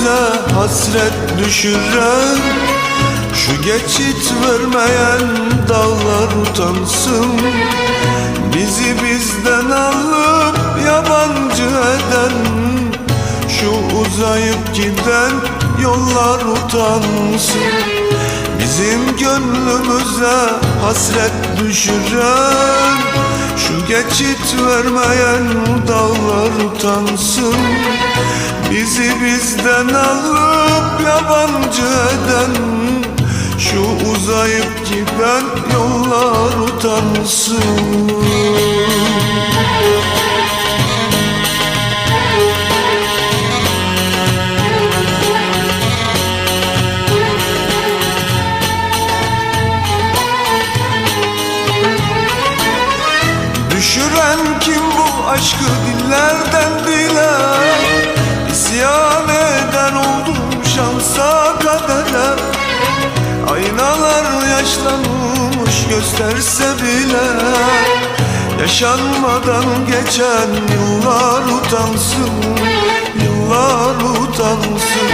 gönlümüze hasret düşüren, şu geçit vermeyen dağlar utansın. Bizi bizden alıp yabancı eden, şu uzayıp giden yollar utansın. Bizim gönlümüze hasret düşüren, şu geçit vermeyen dağlar utansın. Bizi bizden alıp yabancı eden, şu uzayıp giden yollar utansın. Düşüren kim bu aşkı dillerden dile? İsyan eden oldum şansa kadere. Aynalar yaşlanmış gösterse bile, yaşanmadan geçen yıllar utansın, yıllar utansın.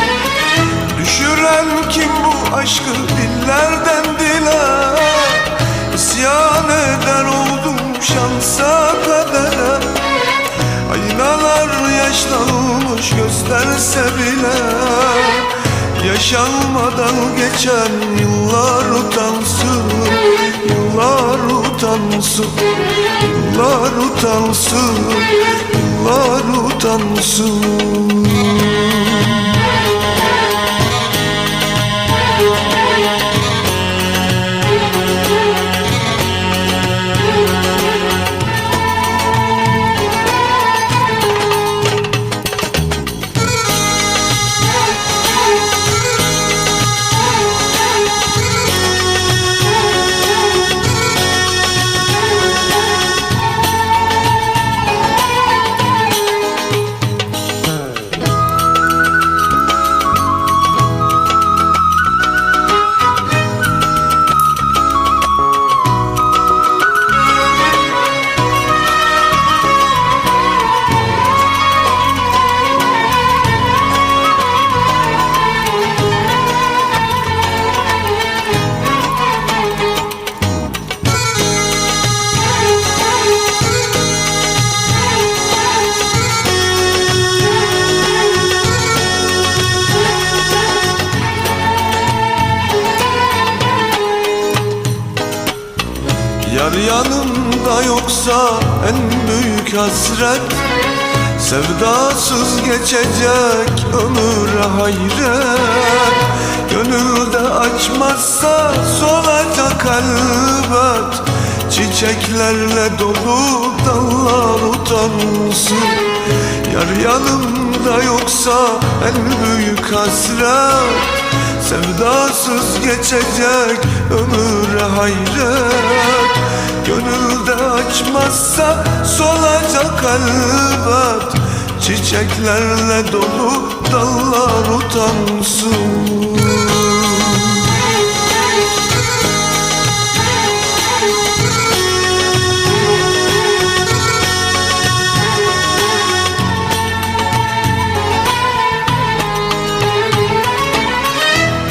Düşüren kim bu aşkı dillerden dile? İsyan eden oldum şansa kadere. Aynalar yaşlanmış gösterse bile, yaşanmadan geçen yıllar utansın, yıllar utansın, yıllar utansın, yıllar utansın. Yar yanımda yoksa en büyük hasret, sevdasız geçecek ömür hayret. Gönülde açmazsa solacak elbet, çiçeklerle dolu dallar utansın. Yar yanımda yoksa en büyük hasret, sevdasız geçecek ömür hayret. Gönülde açmazsa solacak elbet, çiçeklerle dolu dallar utansın.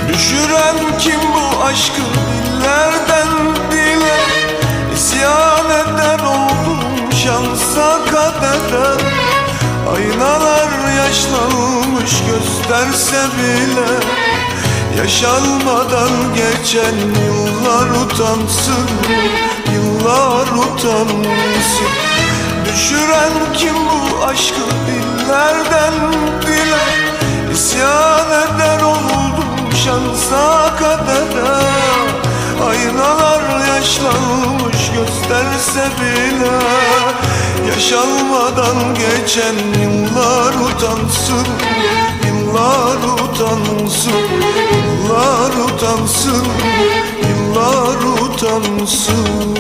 Düşüren kim bu aşkı dillerden dile? İsyan eden oldum şansa kadere. Aynalar yaşlanmış gösterse bile, yaşanmadan geçen yıllar utansın, yıllar utansın. Düşüren kim bu aşkı dillerden dile? İsyan eden oldum şansa kadere. Aynalar yaşlanmış gösterse bile, yaşanmadan geçen yıllar utansın, yıllar utansın, yıllar utansın, yıllar utansın.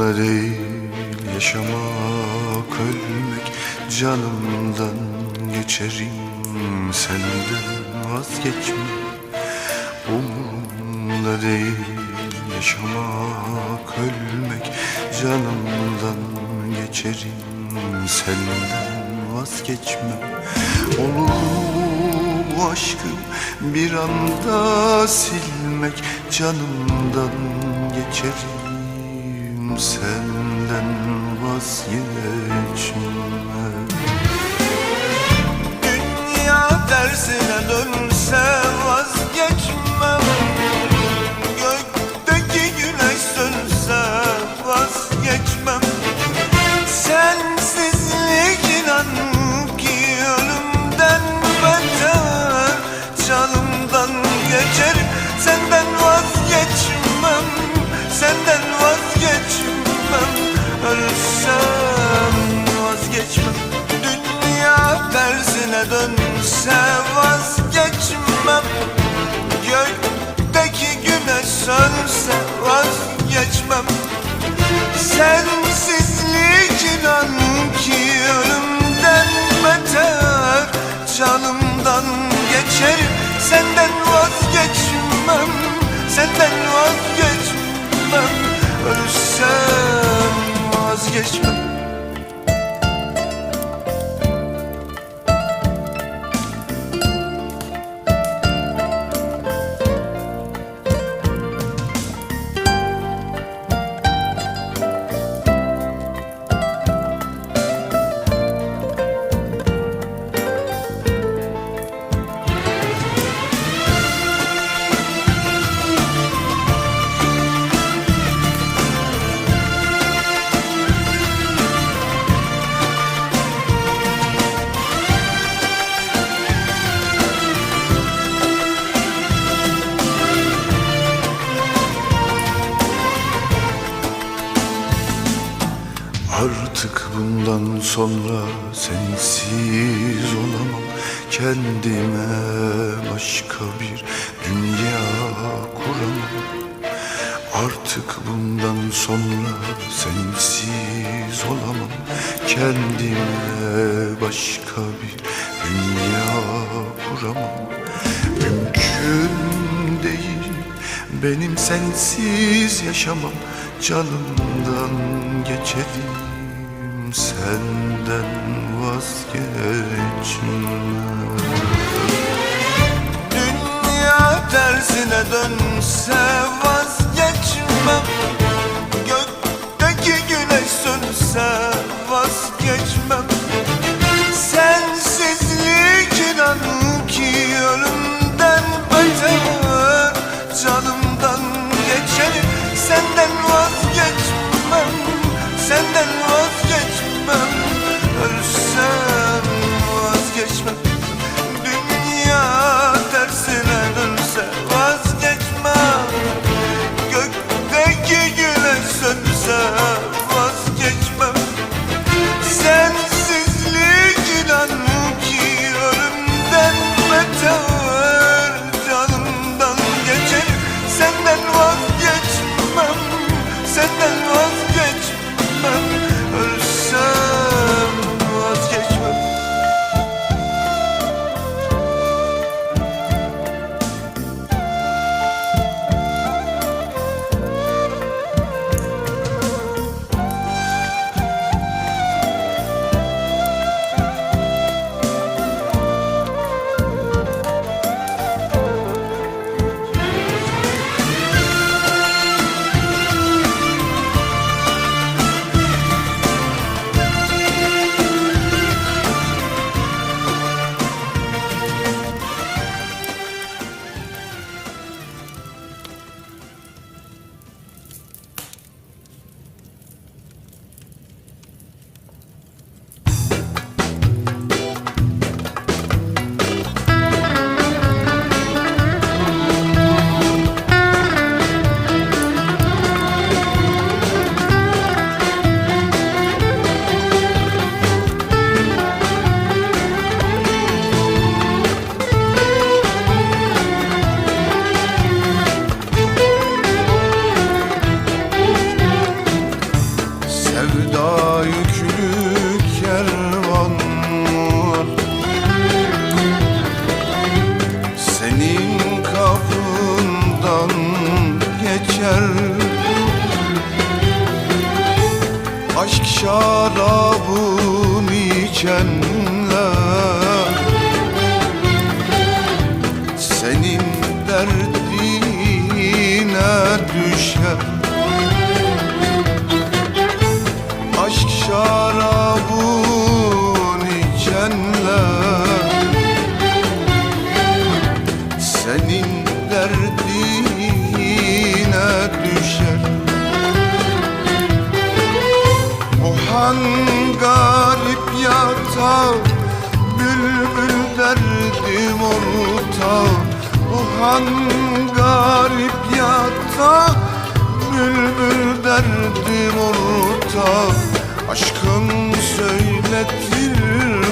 Umurumda değil yaşamak, ölmek, canımdan geçerim, senden vazgeçmem. Umurumda değil yaşamak, ölmek, canımdan geçerim, senden vazgeçmem. Olur bu aşkı bir anda silmek, canımdan geçerim, senden vazgeçmem. Dünya tersine dönse vazgeçmem, gökteki güneş sönse vazgeçmem. Sensizlik inan ki ölümden beter, canımdan geçerim, senden vazgeçmem, senden vazgeçmem. Ölsem vazgeçmem. Dünya tersine dönse vazgeçmem, gökteki güneş sönse vazgeçmem. Sensizlik inan ki ölümden beter, canımdan geçerim, senden vazgeçmem, senden vazgeçmem. Ölsem vazgeçmem. Artık bundan sonra sensiz olamam, kendime başka bir dünya kuramam. Artık bundan sonra sensiz olamam, kendime başka bir dünya kuramam. Mümkün değil benim sensiz yaşamam, canımdan geçerim, senden vazgeçmem. Dünya tersine dönse vazgeçmem, gökteki güneş sönse vazgeçmem. Sensizlik inan ki ölümden beter, canımdan geçerim, senden vazgeçmem, senden vazgeçmem. Ölsem vazgeçmem. Dünya tersine dönse vazgeçmem, gökteki güneş sönse vazgeçmem. Sensizlik inan ki ölümden beter, canımdan geçerim, senden vazgeçmem, senden vazgeçmem. şarabın içenler senin derdine düşer. Aşk şarabın içenler senin derdine düşer. O han garip yatağı, bülbül derdim ortağı. O han garip yatağı, bülbül derdim ortağı. Aşkın söyletir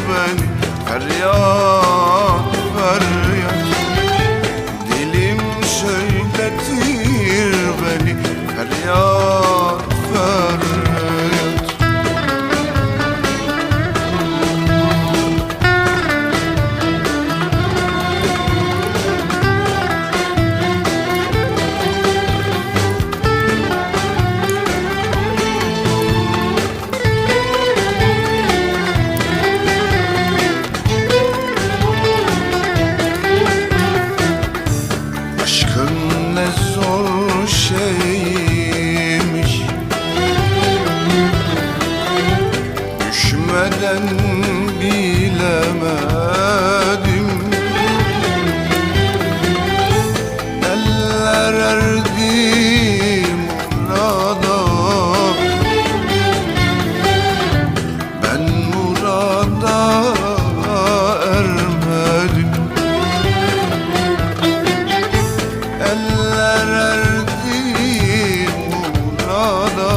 beni feryat feryat. Dilim söyletir beni feryat feryat. Aşkın ne zor şeymiş, düşmeden bilemedim. Eller erdi murada, ben murada ermedim. Eller erdi murada,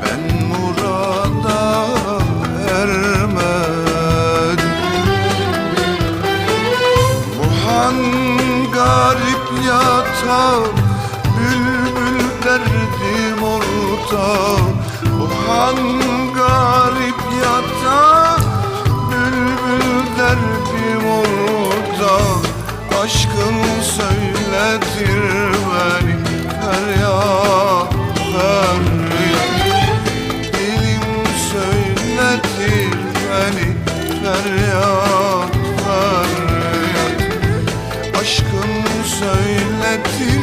ben murada ermedim. Bu han garip yatağı, bülbül derdim ortağı. Bu han garip yatağı, bülbül derdim ortağı. Aşkın söyletir beni feryat feryat. Dilim söyletir beni feryat feryat. Aşkın söyletir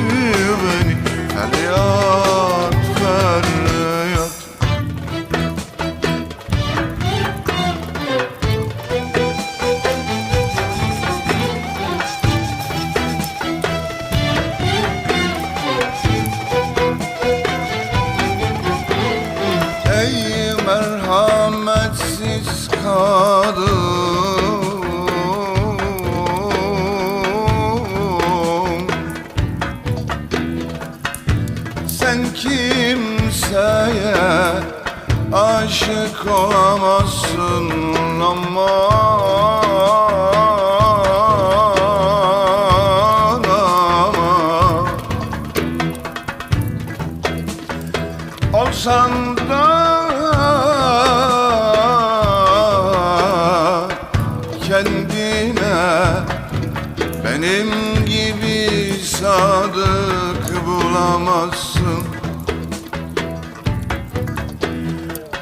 beni feryat feryat. Ey merhametsiz kadın, sen kimseye aşık olamazsın aman aman. Olsan da kendine benim gibi sadık bulamazsın.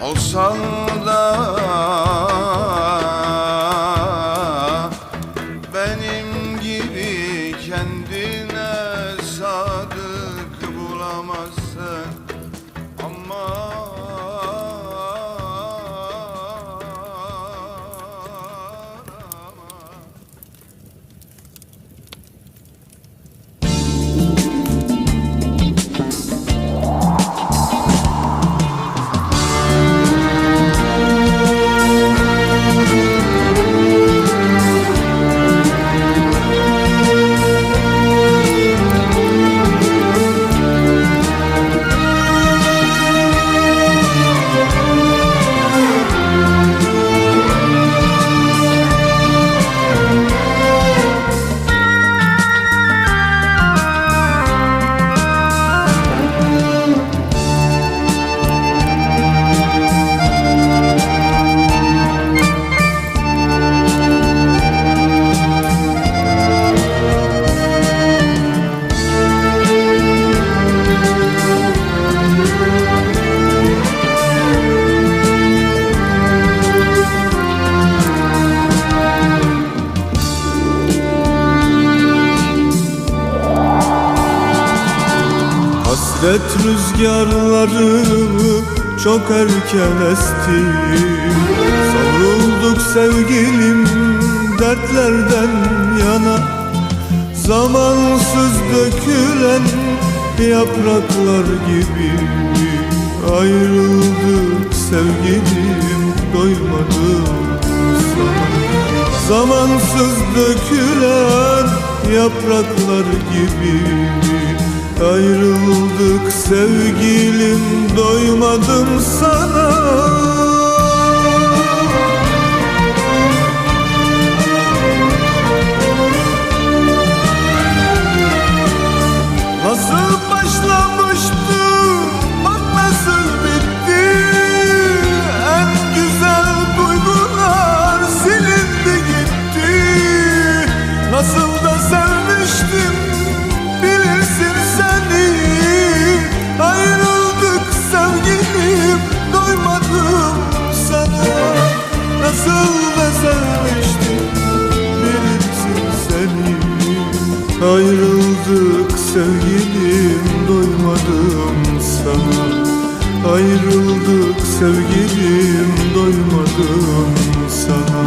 Olsan da benim gibi kendine sadık bulamazsın. Aman Hasret rüzgarları çok erken esti. Savrulduk sevgilim dertlerden yana. Zamansız dökülen yapraklar gibi ayrıldık sevgilim, doymadım sana. Zamansız dökülen yapraklar gibi ayrıldık sevgilim, doymadım sana. Nasıl başlamıştı, bak nasıl bitti. En güzel duygular silindi gitti. Nasıl da sevmiştim, bilirsin seni. Ayrıldık sevgilim, doymadım sana. Nasıl da sevmiştim, bilirsin seni. Ayrıldık sevgilim, doymadım sana. Ayrıldık sevgilim, doymadım sana.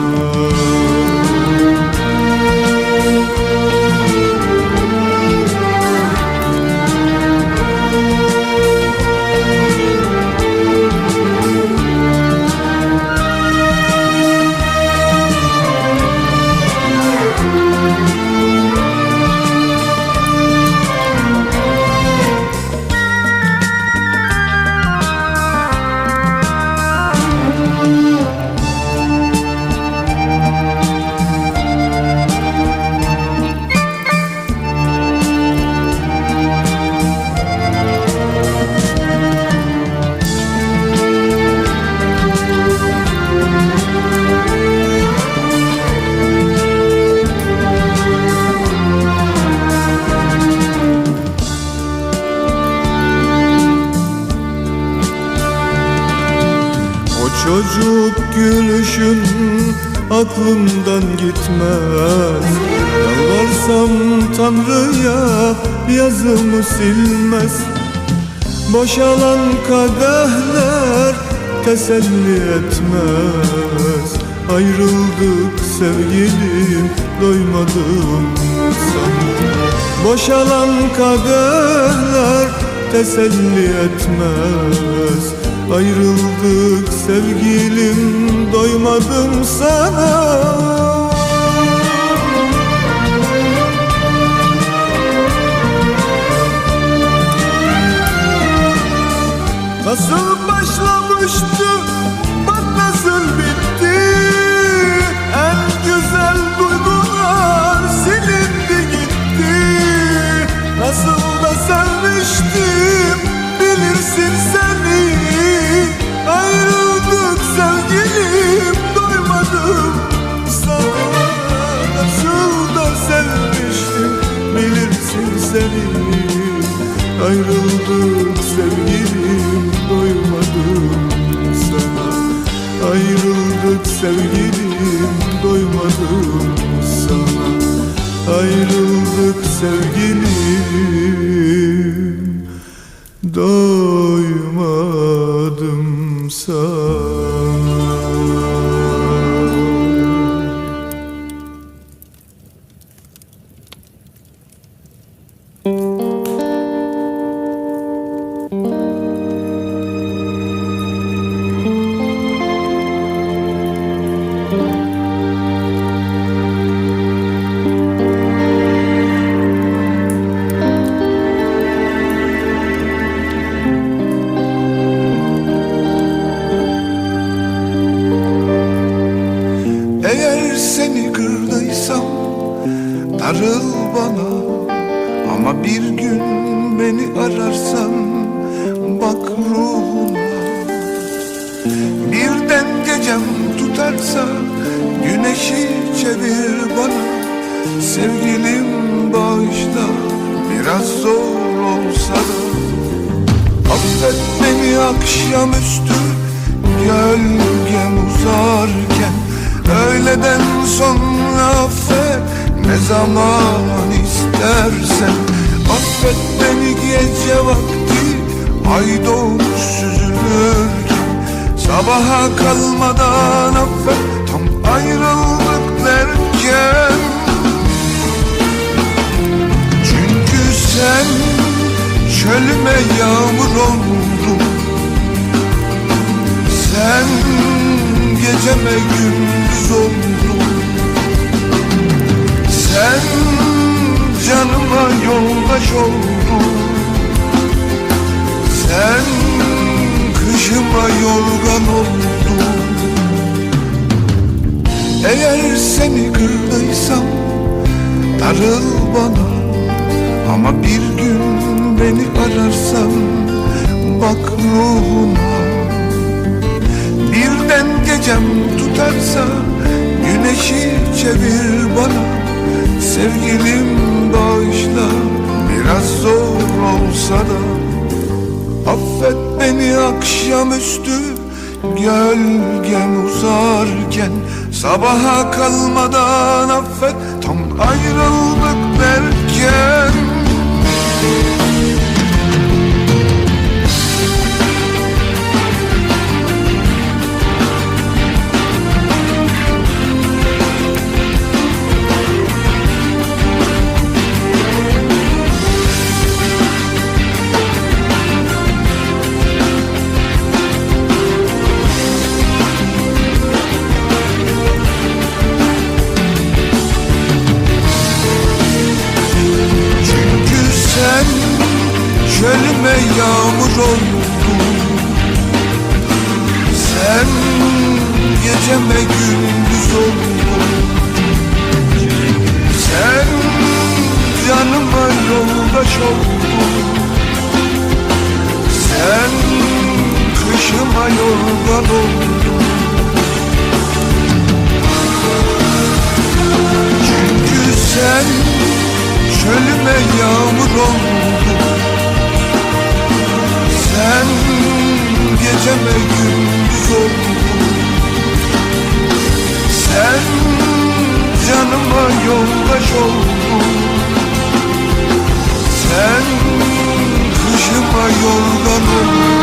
Çocuk gülüşün aklımdan gitmez. Yalvarsam Tanrı'ya yazımı silmez. Boşalan kadehler teselli etmez. Ayrıldık sevgilim, doymadım sana. Boşalan kadehler teselli etmez. Ayrıldık sevgilim, doymadım sana. Nasıl başlamıştı, bak nasıl bitti. En güzel duygular silindi gitti. Nasıl da sevmiştim, bilirsin seni. Ayrıldık sevgilim, doymadım sana. Nasıl da sevmiştim, bilirsin seni. Ayrıldık sevgilim, doymadım sana. Ayrıldık sevgilim, doymadım sana. Ayrıldık sevgilim, doymadım sana. Eğer seni kırdıysam darıl bana. Ama bir gün beni ararsan bak ruhuna. Birden gecem tutarsa güneşi çevir bana. Sevgilim bağışla, biraz zor olsa da. Affet beni akşamüstü gölgem uzarken. Öğleden sonra affet, ne zaman istersen. Affet beni gece vakti Ay doğmuş süzülürken, sabaha kalmadan affet, tam ayrıldık derken. Çünkü sen çölüme yağmur oldun, sen geceme gündüz oldun, sen canıma yoldaş oldun, sen kışıma yorgan oldun. Eğer seni kırdıysam darıl bana, ama bir gün beni ararsan bak ruhuna. Birden gecem tutarsa güneşi çevir bana, sevgilim bağışla, biraz zor olsa da. Affet beni akşamüstü gölgem uzarken, sabaha kalmadan affet, tam ayrıldık derken. Çölüme yağmur oldun, sen geceme gündüz oldun, sen canıma yoldaş oldun, sen kışıma yorgan oldun. Çünkü sen çölüme yağmur oldun, sen geceme gündüz oldun, sen canıma yoldaş oldun, sen kışıma yorgan oldun.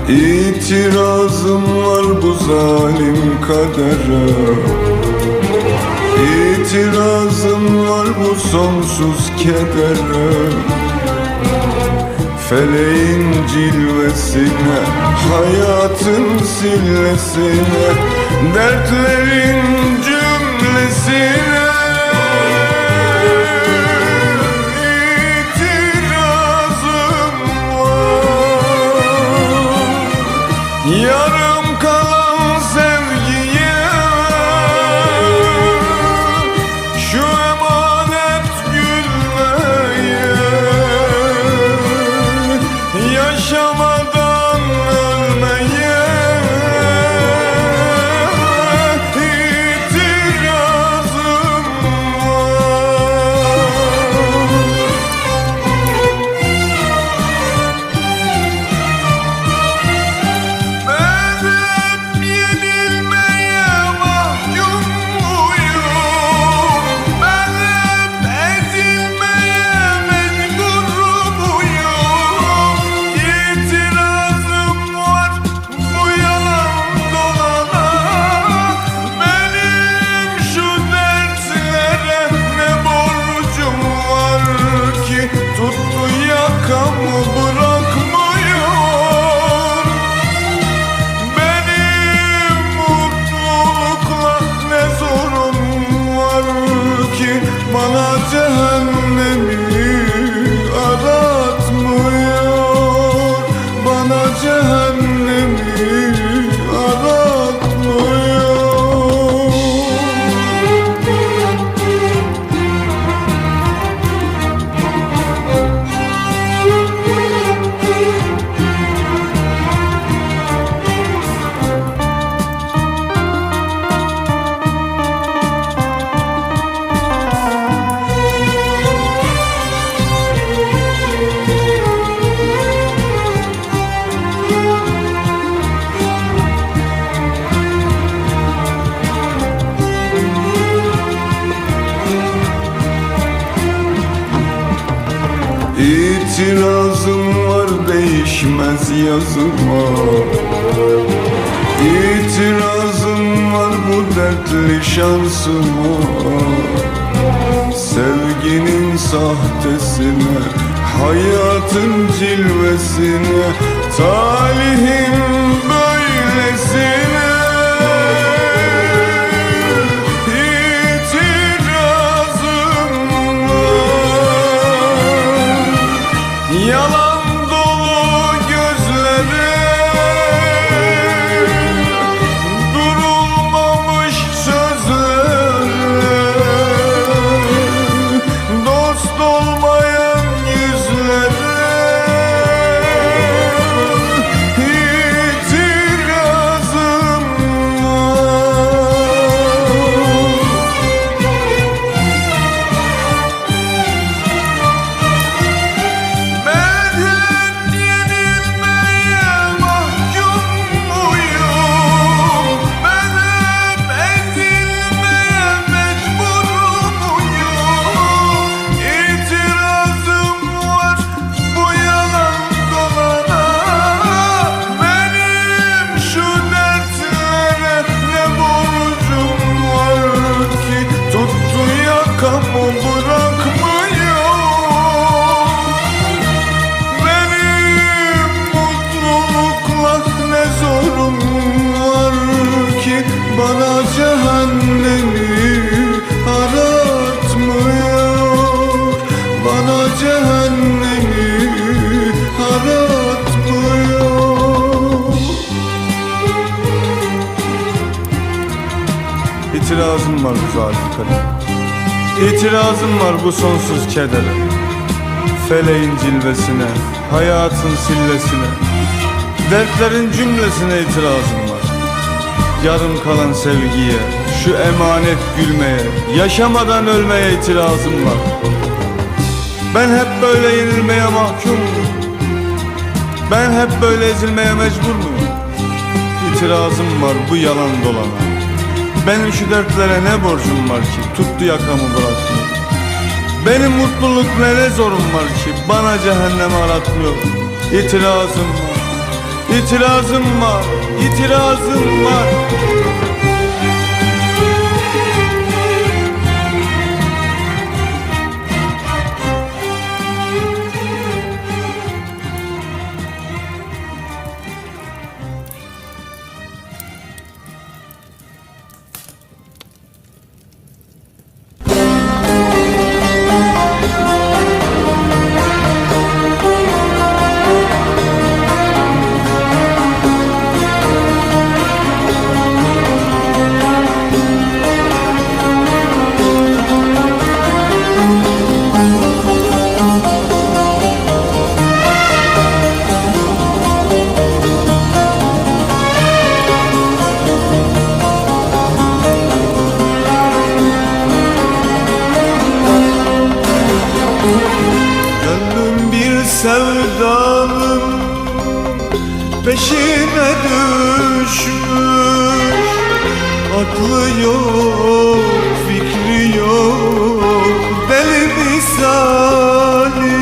İtirazım var bu zalim kadere, İtirazım var bu sonsuz kedere. Feleğin cilvesine, hayatın sillesine, dertlerin cümlesine. İtirazım cehennemi aratmıyor, bana cehennemi aratmıyor. İtirazım var değişmez yazıma, İtirazım var bu dertli şansıma. Sevginin sahtesine, hayatın cilvesine, talihin böylesine. Yalan dolu gözlere, durulmamış sözlere, dost olmayan yüzlere itirazım bana cehennemi aratmıyor, bana cehennemi aratmıyor. İtirazım var bu zalim kadere, İtirazım var bu sonsuz kedere, feleğin cilvesine, hayatın sillesine, dertlerin cümlesine itirazım var. Yarım kalan sevgiye, şu emanet gülmeye, yaşamadan ölmeye itirazım var. Ben hep böyle yenilmeye mahkum muyum? Ben hep böyle ezilmeye mecbur muyum? İtirazım var bu yalan dolana. Benim şu dertlere ne borcum var ki tuttu yakamı bırakmıyor. Benim mutluluk ne zorum var ki bana cehennemi aratmıyor. İtirazım var, itirazım var, itirazım var. Sevdanın peşine düşmüş, aklı yok, fikri yok, deli misali.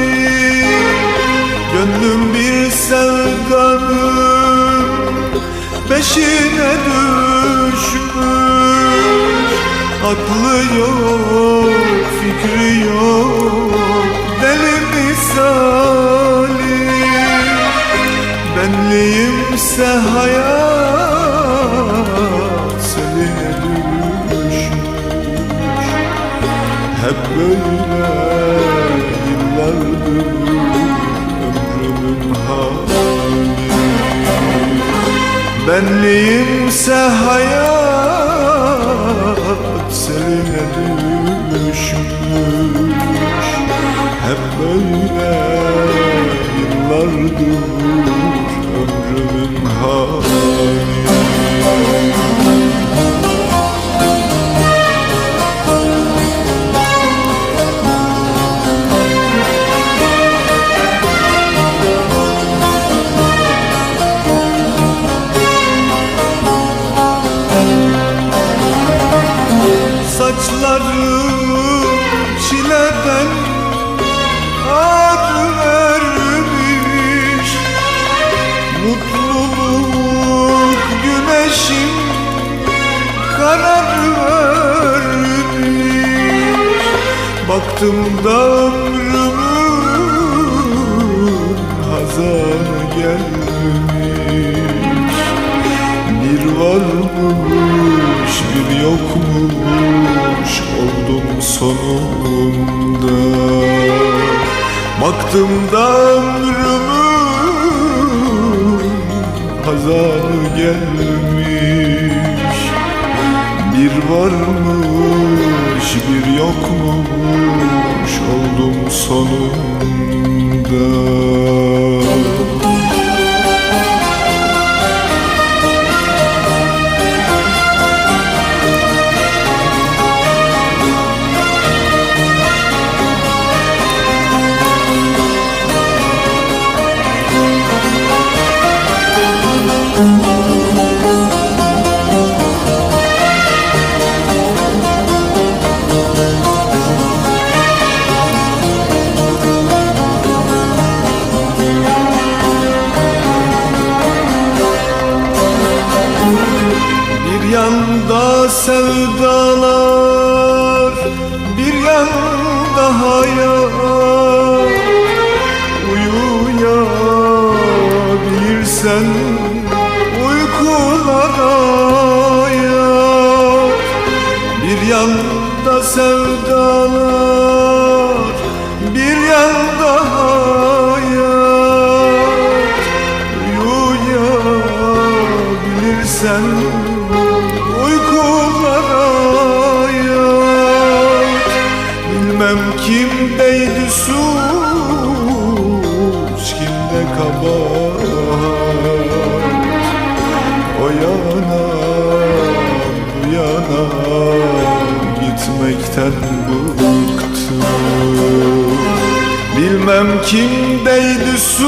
Gönlüm bir sevdanın peşine düşmüş, aklı yok, fikri yok, deli misali. Benliğimse hayat seninle düşmüş, hep böyle benliğimse hayat seline düşmüş. Hep böyle yıllardır ömrümün hali. Saçlarım çileden ağrı vermiş. Mutluluk güneşim karar vermiş. Baktım da ömrümün hazanı gelmiş. Bir varmış bir yokmuş oldum sonunda. Baktım da ömrümün hazanı gelmiş. Bir varmış bir yokmuş oldum sonunda. Bir yanda sevdalar, bir yanda hayat. Uyuyabilirsen uykulara yat. Bir yanda sevdalar, bir yanda hayat. Uyuyabilirsen uykulara yat. Bilmem kimdeydi suç, kimde kabahat. O yana bu yana gitmekten bıktım. Bilmem kimdeydi suç,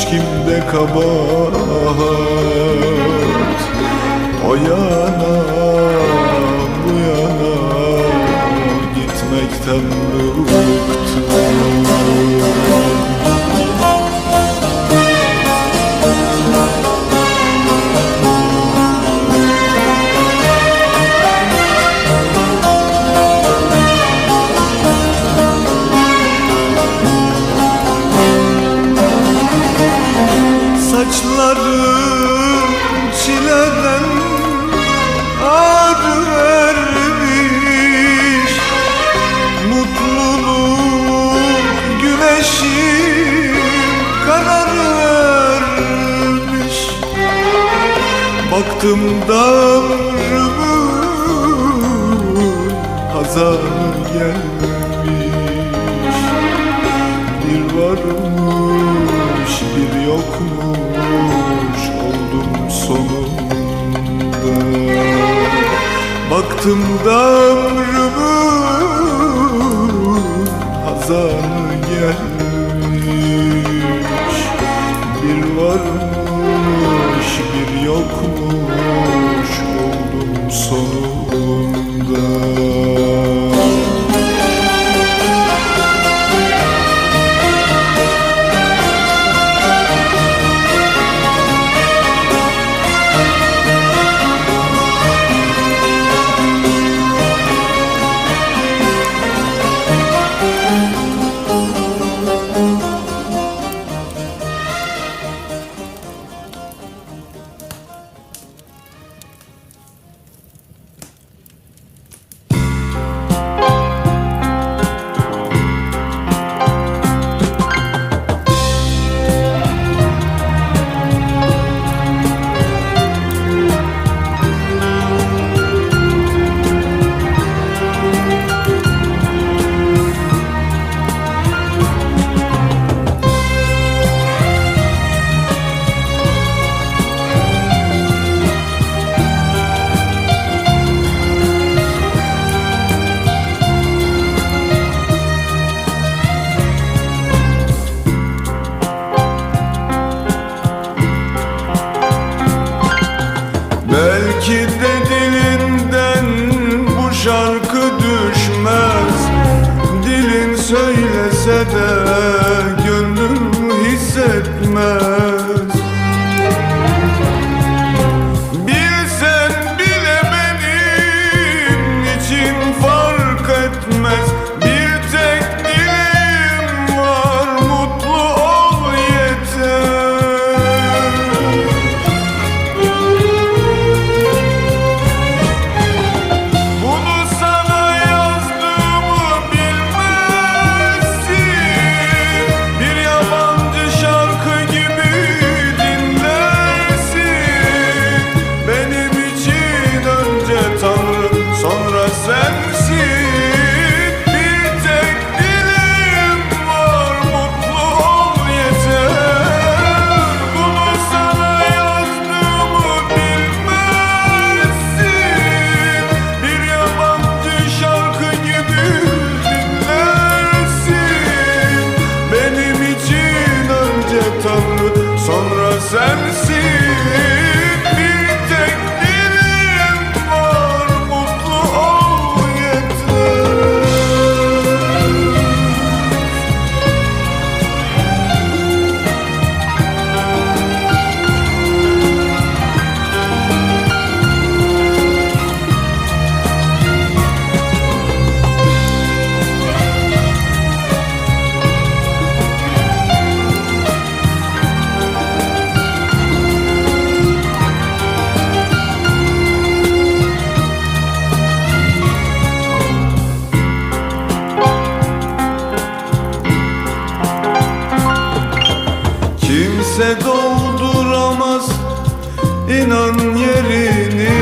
kimde kabahat. O yana bu yana gitmekten bıktım. Saçlarım çileden ağrı vermiş. Mutluluk güneşim karar vermiş. Baktım da ömrümün hazanı gelmiş. Bir varmış bir yokmuş oldum sonunda. Baktım da ömrümün hazanı gelmiş. Bir varmış bir yokmuş oldum sonunda. söylese de gönlüm hissetmez. Bilsen bile benim için fark etmez. Bir tek dileğim var, mutlu ol yeter. Bunu sana yazdığımı bilmezsin. Bir yabancı şarkı gibi dinlersin. Benim için önce Tanrı, sonra sensin. Bir tek dileğim var, mutlu ol yeter. Bunu sana yazdığımı bilmezsin. Bir yabancı şarkı gibi dinlersin. Benim için önce Tanrı, sonra sensin. Bir tek dileğim var, mutlu ol yeter. Kimse dolduramaz inan yerini,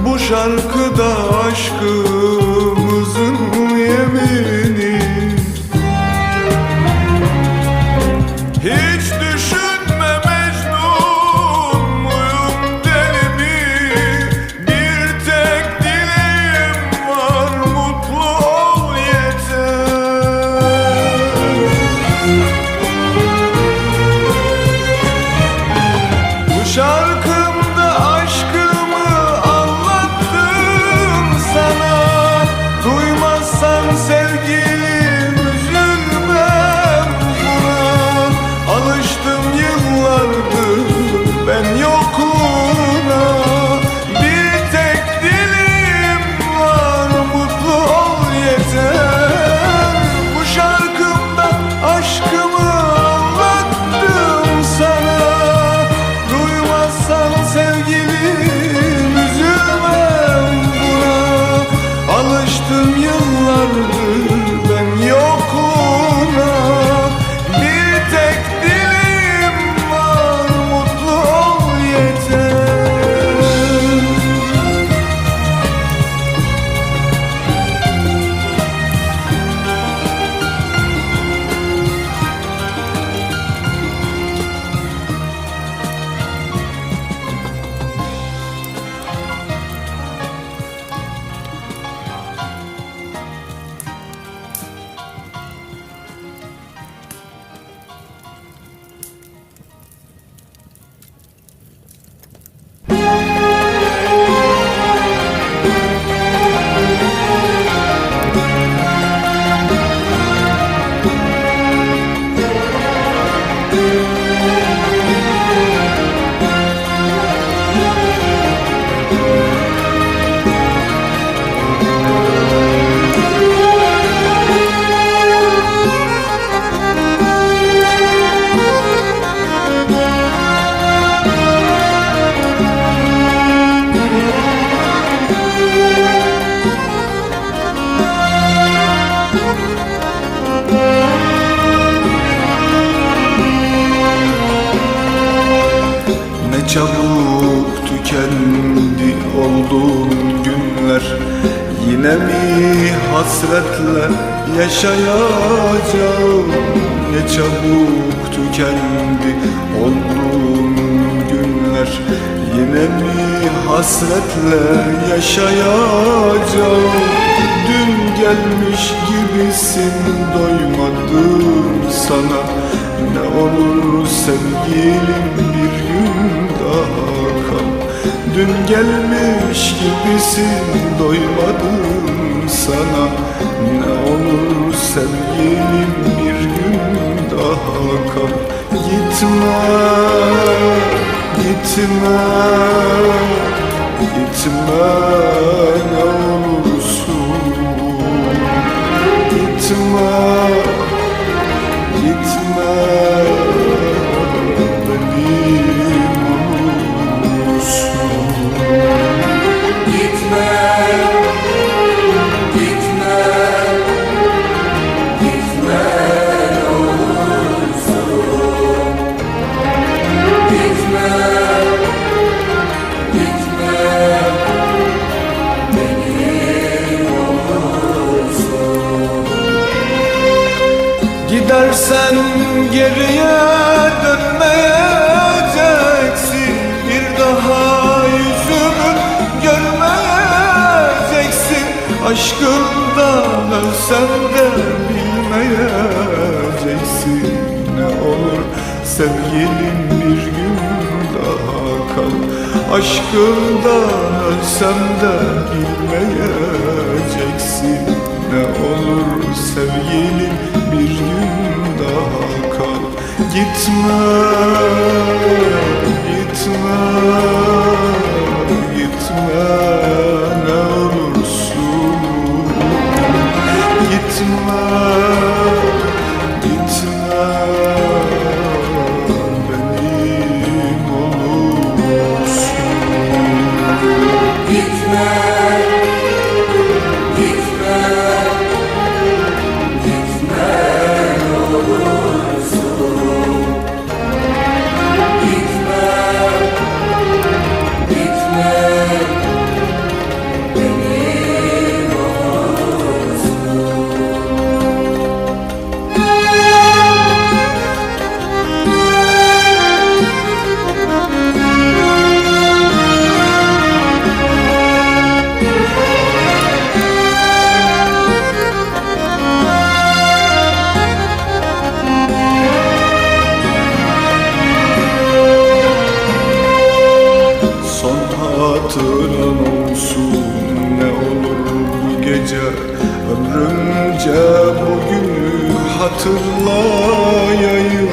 bu şarkıda aşkımızın yemini. Hiç düşünme Mecnun muyum deli mi? Bir tek dileğim var, mutlu ol yeter. Bu şarkımda aşkımı anlattım sana. Duymazsan sevgilim üzülmem buna. Alıştım yıllardır ben yokluğuna. Bir tek dileğim var, mutlu ol yeter. Bu şarkımda aşkımı anlattım sana. Duymazsan sevgilim üzülmem buna. Alıştım yıllardır ben yokluğuna. Bir tek dileğim var, mutlu ol yeter. Ne çabuk tükendi olduğum günler. Yine mi hasretle yaşayacağım? Ne çabuk tükendi olduğum günler. Yine mi hasretle yaşayacağım? Dün gelmiş gibisin, doymadım sana. Ne olur sevgilim bir gün daha kal. Dün gelmiş gibisin, doymadım sana. Ne olur sevgilim bir gün daha kal. Gitme, gitme, gitme ne olursun. Gitme, gitme benim olursun. Gitme, gitme, gitme ne olursun. Gitme, gitme benim olursun. Gidersen geriye dönmeyeceksin, bir daha yüzümü görmeyeceksin. Aşkından ölsem de bilmeyeceksin. Ne olur sevgilim bir gün daha kal. Aşkından ölsem de bilmeyeceksin. Ne olur sevgilim bir gün daha kal. Gitme, gitme, gitme ne olursun. Gitme, gitme benim olursun. Gitme, gitme, gitme ne olursun. Gitme, gitme benim olursun. Son hatıran olsun ne olur bu gece. Ömrümce bugünü hatırlayayım.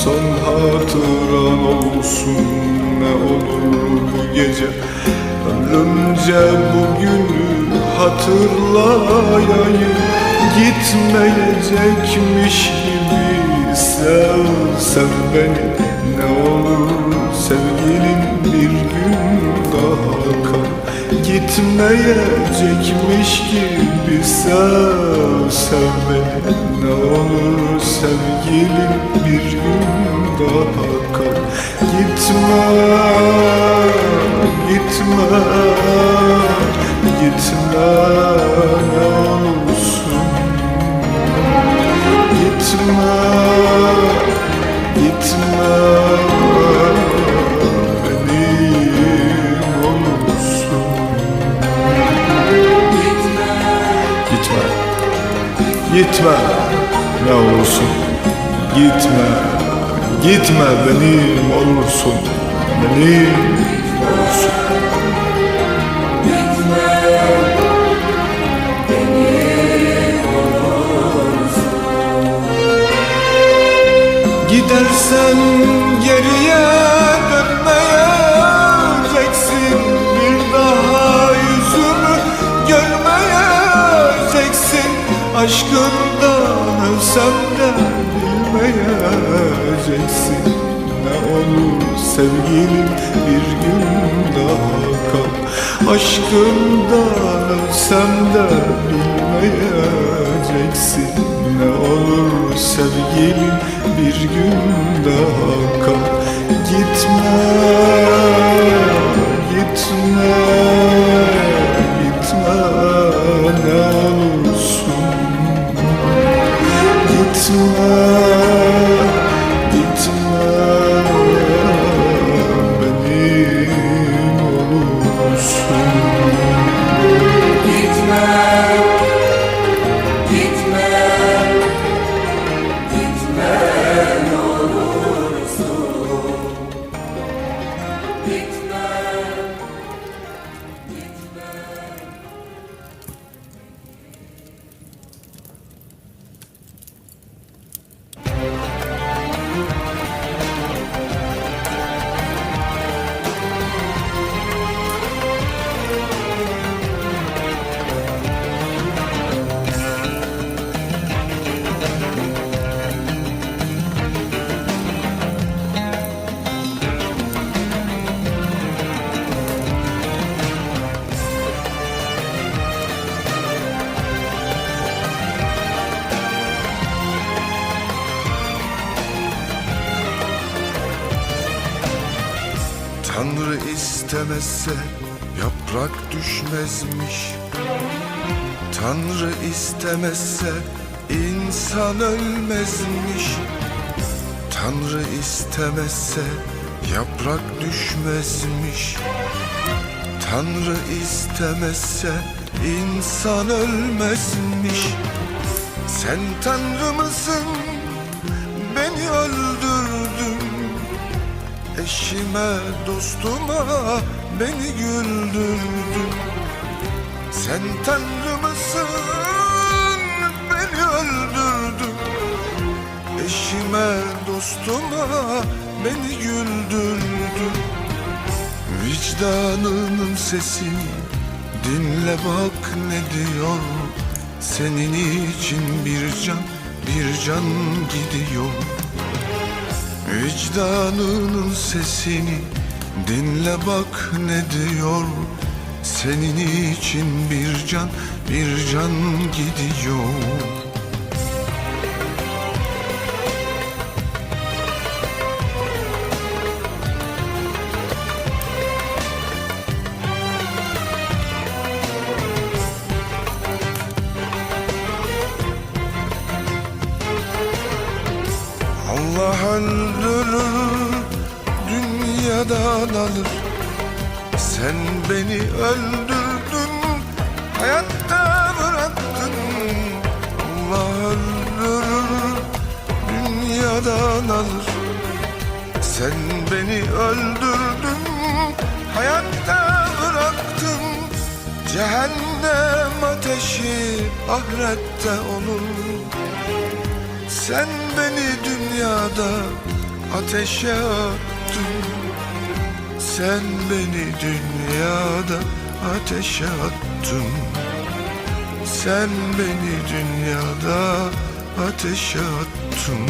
Son hatıran olsun ne olur bu gece. Ömrümce bugünü hatırlayayım. Gitmeyecekmiş gibi sev, sev beni. Ne olur sevgilim bir gün daha kal. Gitmeyecekmiş gibi sev, sev beni. Ne olur sevgilim bir gün daha kal. Gitme, gitme, gitme ne olursun. Gitme, gitme benim olursun. Gitme, gitme ne olursun. Gitme, gitme benim olursun. Benim olursun. Gidersen geriye dönmeyeceksin, bir daha yüzümü görmeyeceksin. Aşkından ölsem de bilmeyeceksin. Ne olur sevgilim bir gün daha kal. Aşkından ölsem de bilmeyeceksin. Ne olur sevgilim bir gün daha kal. Gitme, gitme, gitme ne olursun. Gitme, gitme benim olursun. Gitme, gitme, gitme ne olursun. Gitme. istemezse yaprak düşmezmiş. Tanrı istemezse insan ölmezmiş. Tanrı istemezse yaprak düşmezmiş. Tanrı istemezse insan ölmezmiş. Sen Tanrı mısın? Beni öldürdün. Eşime, dostuma beni güldürdün. Sen Tanrı mısın? Beni öldürdün. Eşime, dostuma beni güldürdün. Vicdanının sesini dinle bak ne diyor. Senin için bir can gidiyor. Vicdanının sesini dinle bak ne diyor. Senin için bir can gidiyor. Allah öldürür, dünyadan alır. Sen beni öldürdün, hayatta bıraktın. Allah öldürür, dünyadan alır. Sen beni öldürdün, hayatta bıraktın. Cehennem ateşi ahirette olur. Sen beni dünyada ateşe attın. Sen beni dünyada ateşe attın. Sen beni dünyada ateşe attın.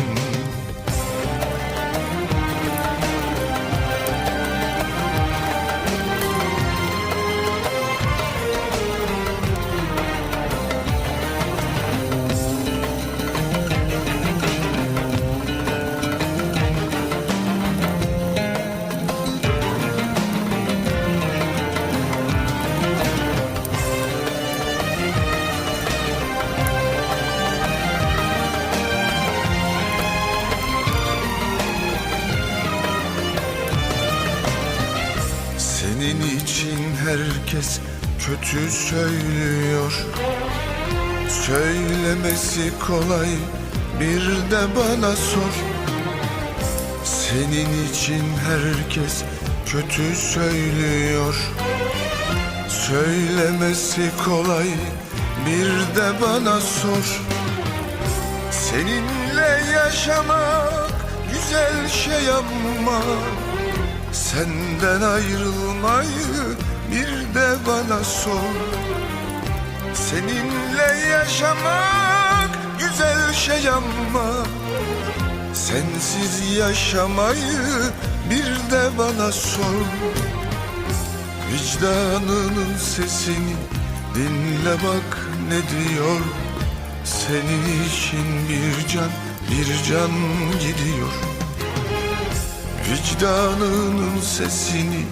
Senin için herkes kötü söylüyor. Söylemesi kolay, bir de bana sor. Senin için herkes kötü söylüyor. Söylemesi kolay, bir de bana sor. Seninle yaşamak güzel şey ama senden ayrılmayı bir de bana sor. Seninle yaşamak güzel şey ama sensiz yaşamayı bir de bana sor. Vicdanının sesini dinle bak ne diyor. Senin için bir can gidiyor. Vicdanının sesini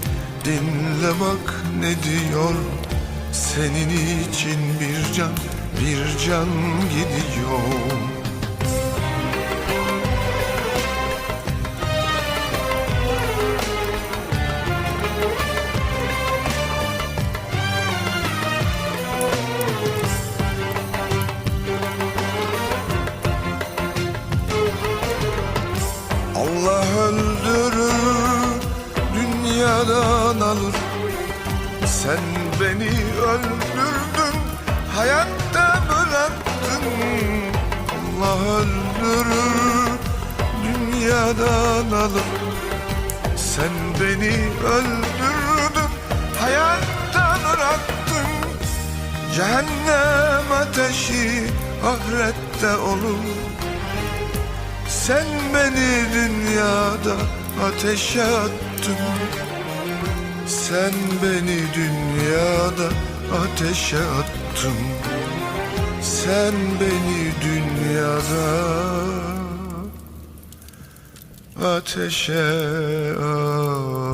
dinle bak ne diyor. Senin için bir can gidiyor. Allah öldürür, dünyadan alır. Sen beni öldürdün, hayatta bıraktın. Allah öldürür, dünyadan alır. Sen beni öldürdün, hayatta bıraktın. Cehennem ateşi ahirette olur. Sen beni dünyada ateşe attın. Sen beni dünyada ateşe attın. Sen beni dünyada ateşe attın.